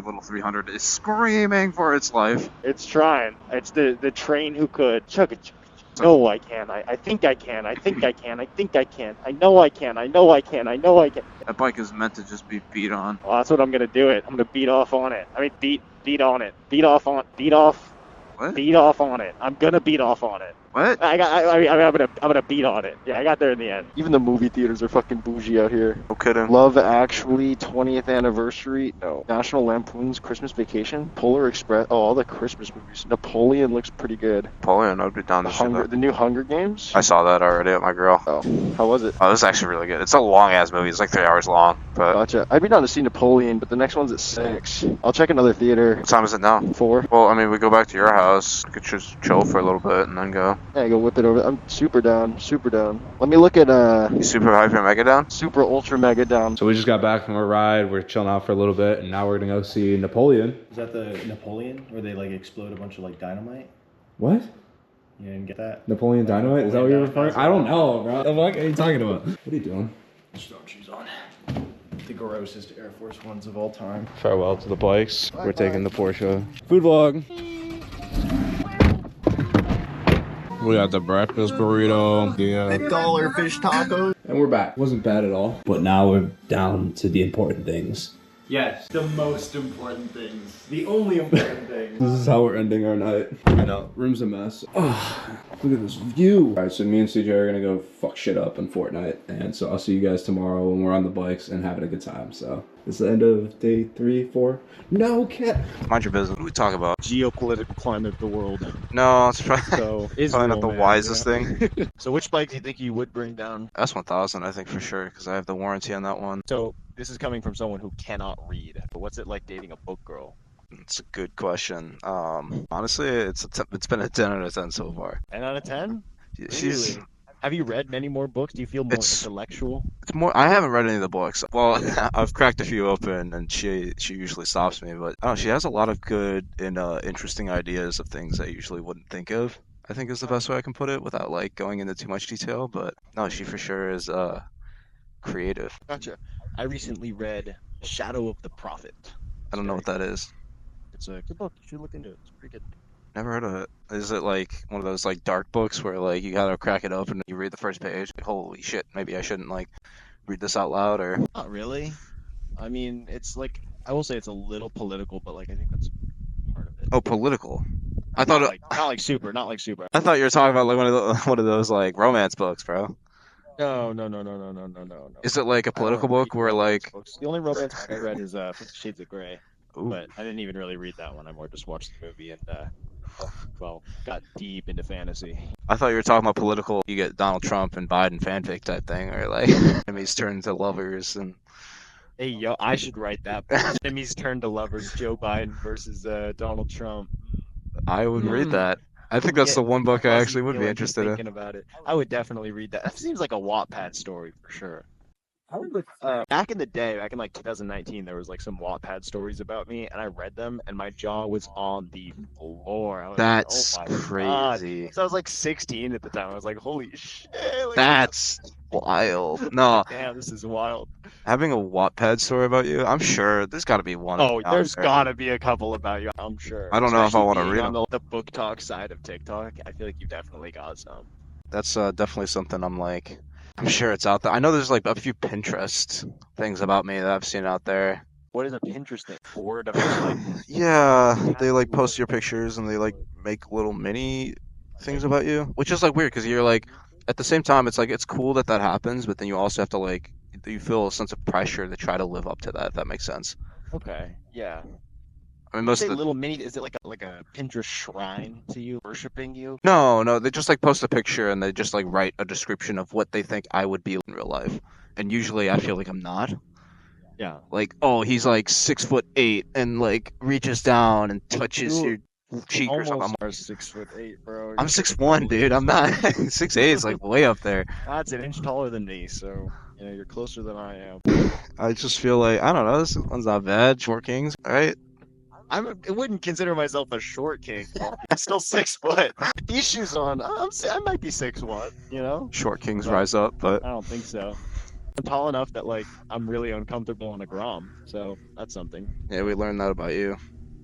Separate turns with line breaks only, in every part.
little 300 is screaming for its life.
It's trying. It's the train who could. Chugga, chugga. No, I can. I think I can. I think I can. I think I can. I know I can. I know I can. I know I can.
That bike is meant to just be beat on.
Well, that's what I'm gonna do. I'm gonna beat off on it. I mean, beat on it. Beat off.
What?
Beat off on it. I'm gonna beat off on it.
What?
I'm gonna beat on it. Yeah, I got there in the end. Even the movie theaters are fucking bougie out here.
No kidding.
Love Actually, 20th anniversary. No. National Lampoon's Christmas Vacation. Polar Express. Oh, all the Christmas movies. Napoleon looks pretty good.
Napoleon, I'd be down to see that.
The new Hunger Games.
I saw that already at my girl.
Oh, how was it?
Oh, it was actually really good. It's a long-ass movie. It's like 3 hours long. But
Gotcha. I'd be down to see Napoleon, but the next one's at 6. I'll check another theater.
what time is it now?
4.
Well, I mean, we go back to your house. We could just chill for a little bit and then go.
Yeah, go whip it over. I'm super down. Super down. Let me look at
You super hyper mega down?
super ultra mega down.
So we just got back from our ride. We're chilling out for a little bit, and now we're gonna go see Napoleon.
Is that the Napoleon where they like explode a bunch of like dynamite?
What?
You didn't get that?
Napoleon Dynamite? Is that what you're referring? I don't know, bro. The fuck are you talking about? What are you doing?
Just throwing shoes on. The grossest Air Force Ones of all time.
Farewell to the bikes. We're taking the Porsche. Food vlog. We got the breakfast burrito. Yeah.
Dollar fish tacos.
And we're back. Wasn't bad at all. But now we're down to the important things.
Yes, the most important things. The only important things.
This is how we're ending our night. I know. Room's a mess. Oh, look at this view. Alright, so me and CJ are gonna go fuck shit up in Fortnite. And so I'll see you guys tomorrow when we're on the bikes and having a good time. So this is the end of day 3, 4. No, cat.
Mind your business. What do we talk about?
Geopolitical climate of the world.
No, it's probably,
So
probably not the wisest thing.
So which bike do you think you would bring down?
S1000, I think for sure, because I have the warranty on that one.
So this is coming from someone who cannot read. But what's it like dating a book girl?
It's a good question. Honestly, it's been a 10 out of 10 so far.
10 out of 10?
She's
Really? Have you read many more books? Do you feel more intellectual?
it's more. I haven't read any of the books. Well, I've cracked a few open, and she usually stops me. But I don't know, she has a lot of good and interesting ideas of things I usually wouldn't think of. I think is the best way I can put it without like going into too much detail. But no, she for sure is creative.
Gotcha. I recently read Shadow of the Prophet.
I don't know what that is.
It's a good book. You should look into it. It's pretty good.
Never heard of it. Is it like one of those like dark books where like you gotta crack it open and you read the first page? Like, holy shit, maybe I shouldn't like read this out loud or.
Not really. I mean, it's like, I will say it's a little political, but like I think that's part of it.
Oh, political. I thought
Not like super.
I thought you were talking about like one of those like romance books, bro.
No.
Is it like a
I don't
political
read
book where
romance
like
books. The only romance book I read is 50 Shades of Grey,
ooh,
but I didn't even really read that one. I more just watched the movie and got deep into fantasy.
I thought you were talking about political. You get Donald Trump and Biden fanfic type thing, or like enemies turn into lovers and.
Hey yo, I should write that. Enemies turn to lovers. Joe Biden versus Donald Trump.
I would read
Mm.
that. I think that's the one book I
Fuzzy
actually would be
feeling
interested in.
thinking about it. I would definitely read that. That seems like a Wattpad story for sure. I remember back in the day, back in like 2019, there was like some Wattpad stories about me, and I read them, and my jaw was on the floor. I was
That's
like, oh my God.
crazy.
So I was like 16 at the time. I was like, holy shit! Like,
That's wild. No,
damn, this is wild.
having a Wattpad story about you, I'm sure there's got to be one.
Oh,
out
there's
there.
gotta be a couple about you. I'm sure.
I don't know if I
Especially
wanna
being
read
on
them.
the book talk side of TikTok. I feel like you definitely got some.
That's definitely something I'm sure it's out there. I know there's like a few Pinterest things about me that I've seen out there.
What is a Pinterest thing? Board of like
Yeah, they like post your pictures and they like make little mini things about you, which is like weird because you're like, at the same time, it's like it's cool that happens, but then you also have to like, you feel a sense of pressure to try to live up to that, if that makes sense.
okay, yeah.
I mean, most
Say
of the,
little mini. Is it like a Pinterest shrine to you, worshiping you?
no, they just like post a picture and they just like write a description of what they think I would be in real life, and usually I feel like I'm not.
Yeah.
Like, oh, he's like 6'8" and like reaches down and touches your cheek or something.
Almost are 6'8", bro.
I'm 6'1", dude. I'm not 6'8". Is like way up there.
That's an inch taller than me, so you know you're closer than I am.
I just feel like I don't know. This one's not bad. Short Kings, all right?
I wouldn't consider myself a short king. I'm still 6 foot. These shoes on, I might be 6'1". You know?
Short Kings rise up, but
I don't think so. I'm tall enough that like I'm really uncomfortable on a Grom, so that's something.
Yeah, we learned that about you.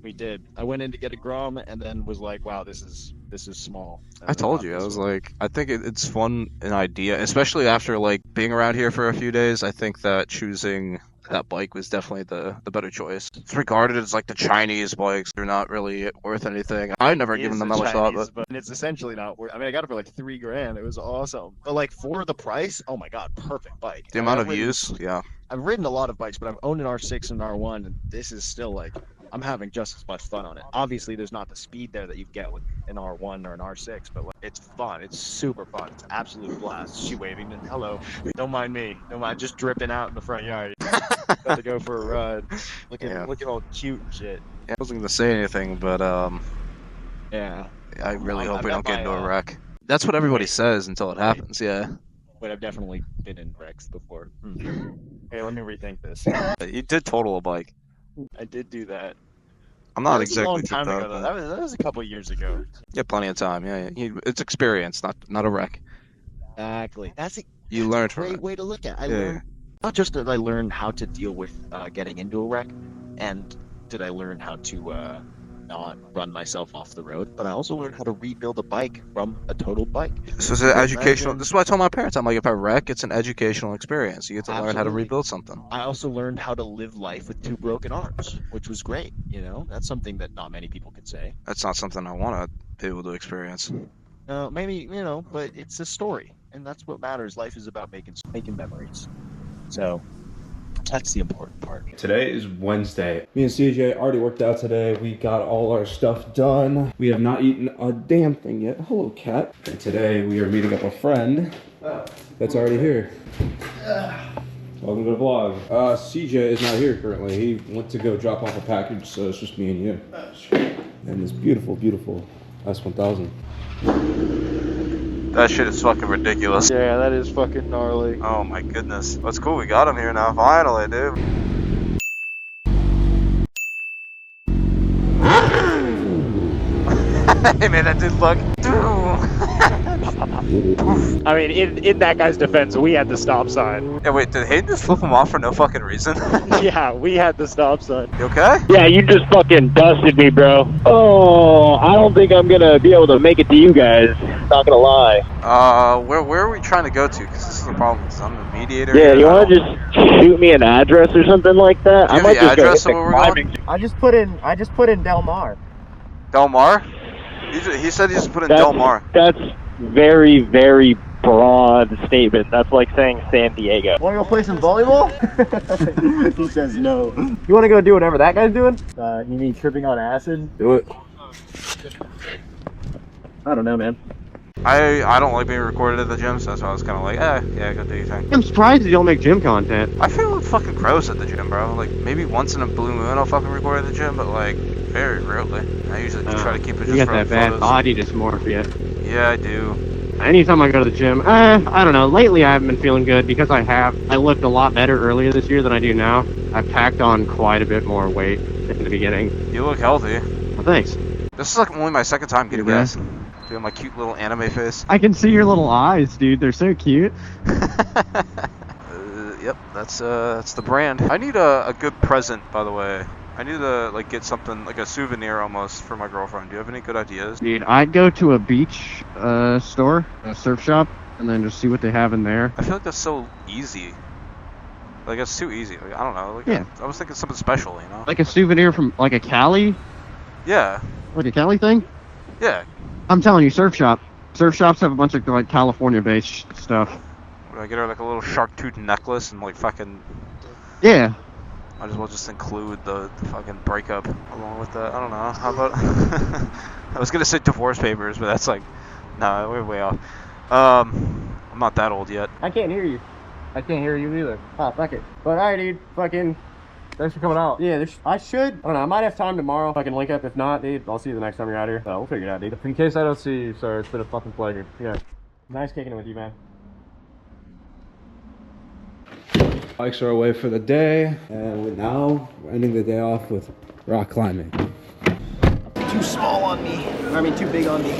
We did. I went in to get a Grom and then was like, wow, this is small.
I
And then
told
got
you, I
this
was
one.
like, I think it's fun, an idea, especially after like being around here for a few days. I think that choosing that bike was definitely the better choice. It's regarded as like the Chinese bikes. They're not really worth anything. I've never given
Is
them
a
that much thought, but
Chinese, but it's essentially not worth. I mean, I got it for like $3,000. It was awesome, but like for the price, oh my god, perfect bike.
the
I mean,
amount of use, yeah.
I've ridden a lot of bikes, but I've owned an R6 and an R1, and this is still like I'm having just as much fun on it. Obviously, there's not the speed there that you get with an R1 or an R6, but like, it's fun. It's super fun. It's absolute blast. She waving and hello. Don't mind me. Don't mind just dripping out in the front yard. Got to go for a ride.
Yeah.
Looking all cute and shit.
I wasn't gonna say anything, but
Yeah.
I really
I
hope we
met
don't get into a
my,
wreck. That's what everybody
wait,
says until it
wait.
happens. Yeah,
But I've definitely been in wrecks before. Hey, let me rethink this.
you did total a bike.
I did do that.
I'm
That
not
was a long
exactly
time
tripped
ago,
out,
though.
but
That was a couple years ago.
you have plenty of time. Yeah, it's experience, not a wreck.
Exactly.
You
That's
learned
a
from
great
it.
way to look at it. I
Yeah.
learned not just that I learned how to deal with getting into a wreck, and did I learn how to not run myself off the road, but I also learned how to rebuild a bike from a totaled bike.
This is an educational. This is what I told my parents. I'm like, if I wreck, it's an educational experience. You get to learn how to
Absolutely.
rebuild something.
I also learned how to live life with 2 broken arms, which was great. You know, that's something that not many people could say.
That's not something I want to be able to experience.
Maybe you know, but it's a story, and that's what matters. Life is about making memories. So that's the important part.
Today is Wednesday. Me and CJ already worked out today. We got all our stuff done. We have not eaten a damn thing yet. Hello, cat. And today we are meeting up a friend that's already here. Welcome to the vlog. CJ is not here currently. He went to go drop off a package, so it's just me and you. And this beautiful, beautiful S1000.
That shit is fucking ridiculous.
Yeah, that is fucking gnarly.
Oh my goodness. That's cool. We got him here now. Finally, dude. Hey man, that dude look.
I mean, in that guy's defense, we had the stop sign.
Yeah, wait, did Hayden just flip him off for no fucking reason?
Yeah, we had the stop sign.
You okay?
Yeah, you just fucking busted me, bro. Oh, I don't think I'm gonna be able to make it to you guys. Not gonna lie.
Where are we trying to go to? Because this is the problem. 'Cause I'm a mediator.
Yeah,
here.
you wanna just shoot me an address or something like that?
Do you
I
have
might
the
just go
address
hit
of
the
where we're going?
climbing.
I just put in Del Mar.
Del Mar? He said he just put in
That's-
Del Mar.
That's very, very broad statement. That's like saying San Diego.
Want to go play some volleyball? He says no. You want to go do whatever that guy's doing? You mean tripping on acid?
Do it.
I don't know, man.
I don't like being recorded at the gym, so that's why I was kind of like, yeah, go do your thing.
I'm surprised you don't make gym content.
I feel fucking gross at the gym, bro. Like, maybe once in a blue moon I'll fucking record at the gym, but like, very rarely. I usually just try to keep it just
You got
for
that bad
photos.
body dysmorphia.
Yeah, I do.
Anytime I go to the gym, I don't know. Lately, I haven't been feeling good because I looked a lot better earlier this year than I do now. I've packed on quite a bit more weight in the beginning.
You look healthy.
Well, thanks.
This is like only my second time getting
Yeah.
gas. Doing my cute little anime face.
I can see your little eyes, dude. They're so cute.
Yep, that's the brand. I need a good present, by the way. I need to like get something like a souvenir almost for my girlfriend. Do you have any good ideas?
Dude, I'd go to a beach store, a surf shop, and then just see what they have in there.
I feel like that's so easy. Like it's too easy. Like, I don't know. Like,
Yeah.
I was thinking something special, you know?
Like a souvenir from like a Cali,
Yeah.
like a Cali thing.
Yeah.
I'm telling you, surf shops have a bunch of like California-based stuff.
Would I get her like a little shark tooth necklace and like fucking?
Yeah.
Might as well just include the fucking breakup along with that. I don't know. How about? I was gonna say divorce papers, but that's like, no, we're way off. I'm not that old yet.
I can't hear you. I can't hear you either. Ah, fuck it. But alright, dude. Fucking. Thanks for coming out. Yeah, I should. I don't know. I might have time tomorrow. If I can link up. If not, dude, I'll see you the next time you're out here. We'll figure it out, dude. In case I don't see you, sir, it's been a fucking pleasure. Yeah. Nice kicking it with you, man.
Bikes are away for the day, and we're ending the day off with rock climbing.
Too small on me. I mean, too big on me.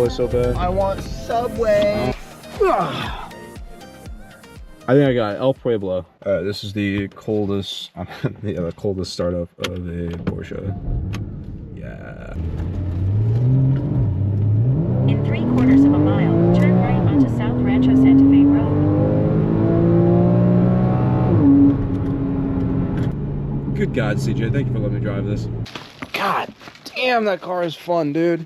Subway so bad.
I want Subway.
I think I got El Pueblo. This is the coldest, the coldest startup of a Porsche. Yeah.
In 3/4 of a mile, turn right onto South Rancho Santa Fe Road.
Good God, CJ, thank you for letting me drive this. God damn, that car is fun, dude.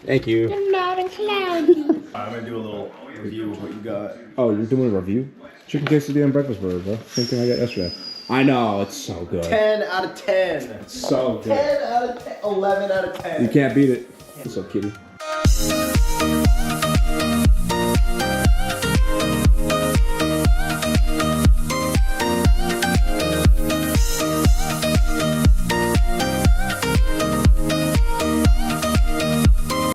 Thank you.
Loud and cloudy.
I'm gonna do a little review of what you got. Oh, you're doing a review? Chicken quesadilla and breakfast burger, bro. Same thing I got yesterday. I know, it's so good.
10 out of 10.
It's so good.
10 out of 10. 11 out of 10.
You can't beat it. What's up, kitty?